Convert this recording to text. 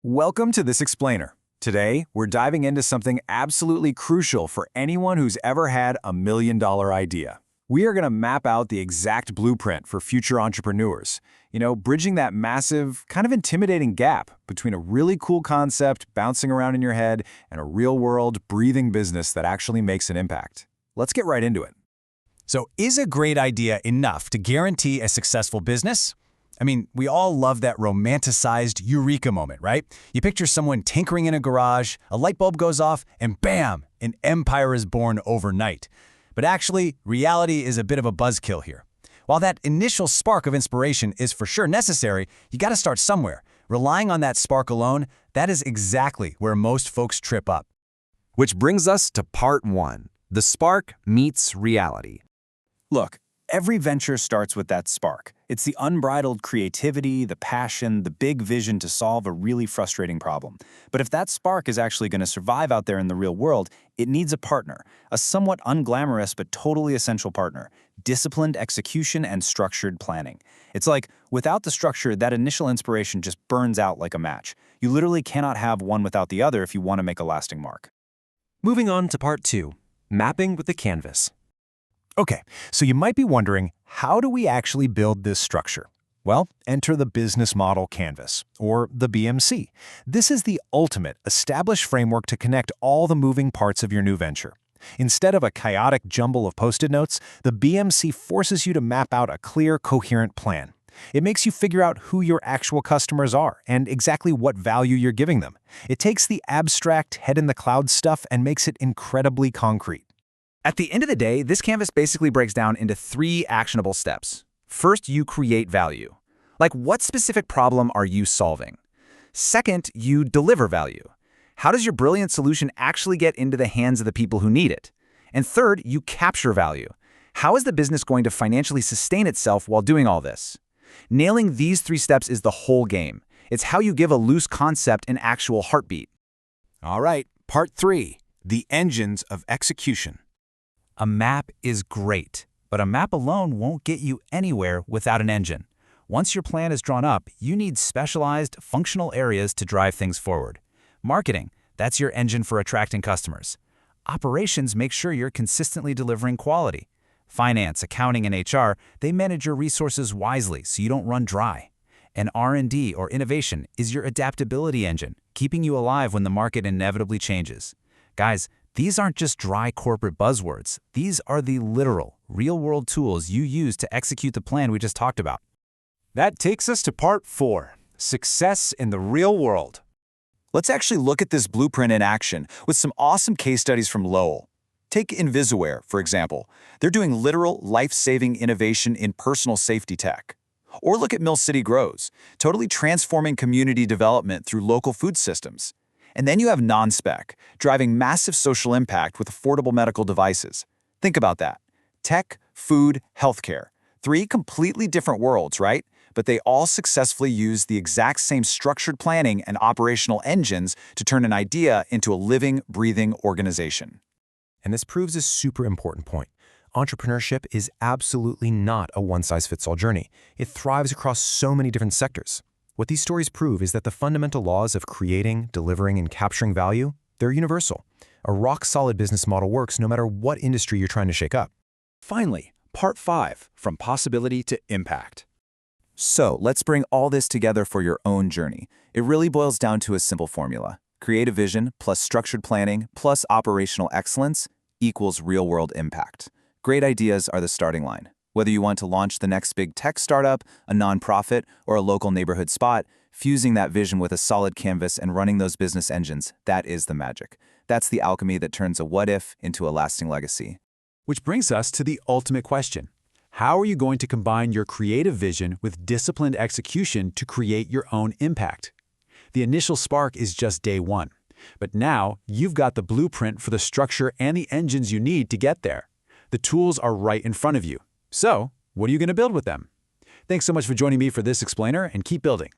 Welcome to This Explainer. Today, we're diving into something absolutely crucial for anyone who's ever had a million-dollar idea. We are going to map out the exact blueprint for future entrepreneurs, bridging that massive, kind of intimidating gap between a really cool concept bouncing around in your head and a real-world, breathing business that actually makes an impact. Let's get right into it. So is a great idea enough to guarantee a successful business? We all love that romanticized eureka moment, right? You picture someone tinkering in a garage, a light bulb goes off, and bam, an empire is born overnight. But actually, reality is a bit of a buzzkill here. While that initial spark of inspiration is for sure necessary, you gotta start somewhere. Relying on that spark alone, that is exactly where most folks trip up. Which brings us to part one, the spark meets reality. Look, every venture starts with that spark. It's the unbridled creativity, the passion, the big vision to solve a really frustrating problem. But if that spark is actually going to survive out there in the real world, it needs a partner, a somewhat unglamorous but totally essential partner, disciplined execution and structured planning. It's like, without the structure, that initial inspiration just burns out like a match. You literally cannot have one without the other if you want to make a lasting mark. Moving on to part two, mapping with the canvas. Okay, so you might be wondering, how do we actually build this structure? Well, enter the business model canvas, or the BMC. This is the ultimate established framework to connect all the moving parts of your new venture. Instead of a chaotic jumble of post-it notes, the BMC forces you to map out a clear, coherent plan. It makes you figure out who your actual customers are and exactly what value you're giving them. It takes the abstract, head-in-the-clouds stuff and makes it incredibly concrete. At the end of the day, this canvas basically breaks down into 3 actionable steps. First, you create value. Like, what specific problem are you solving? Second, you deliver value. How does your brilliant solution actually get into the hands of the people who need it? And third, you capture value. How is the business going to financially sustain itself while doing all this? Nailing these 3 steps is the whole game. It's how you give a loose concept an actual heartbeat. All right, part 3, the engines of execution. A map is great, but a map alone won't get you anywhere without an engine. Once your plan is drawn up, you need specialized, functional areas to drive things forward. Marketing, that's your engine for attracting customers. Operations make sure you're consistently delivering quality. Finance, accounting, and HR, they manage your resources wisely so you don't run dry. And R&D, or innovation, is your adaptability engine, keeping you alive when the market inevitably changes. Guys, these aren't just dry corporate buzzwords. These are the literal, real-world tools you use to execute the plan we just talked about. That takes us to part 4, success in the real world. Let's actually look at this blueprint in action with some awesome case studies from Lowell. Take Invisaware, for example. They're doing literal, life-saving innovation in personal safety tech. Or look at Mill City Grows, totally transforming community development through local food systems. And then you have non-spec, driving massive social impact with affordable medical devices. Think about that. Tech, food, healthcare. 3 completely different worlds, right? But they all successfully use the exact same structured planning and operational engines to turn an idea into a living, breathing organization. And this proves a super important point. Entrepreneurship is absolutely not a one-size-fits-all journey. It thrives across so many different sectors. What these stories prove is that the fundamental laws of creating, delivering, and capturing value, they're universal. A rock-solid business model works no matter what industry you're trying to shake up. Finally, part 5, from possibility to impact. So let's bring all this together for your own journey. It really boils down to a simple formula. Creative vision plus structured planning plus operational excellence equals real-world impact. Great ideas are the starting line. Whether you want to launch the next big tech startup, a nonprofit, or a local neighborhood spot, fusing that vision with a solid canvas and running those business engines, that is the magic. That's the alchemy that turns a what-if into a lasting legacy. Which brings us to the ultimate question. How are you going to combine your creative vision with disciplined execution to create your own impact? The initial spark is just day one. But now, you've got the blueprint for the structure and the engines you need to get there. The tools are right in front of you. So, what are you going to build with them? Thanks so much for joining me for This Explainer, and keep building.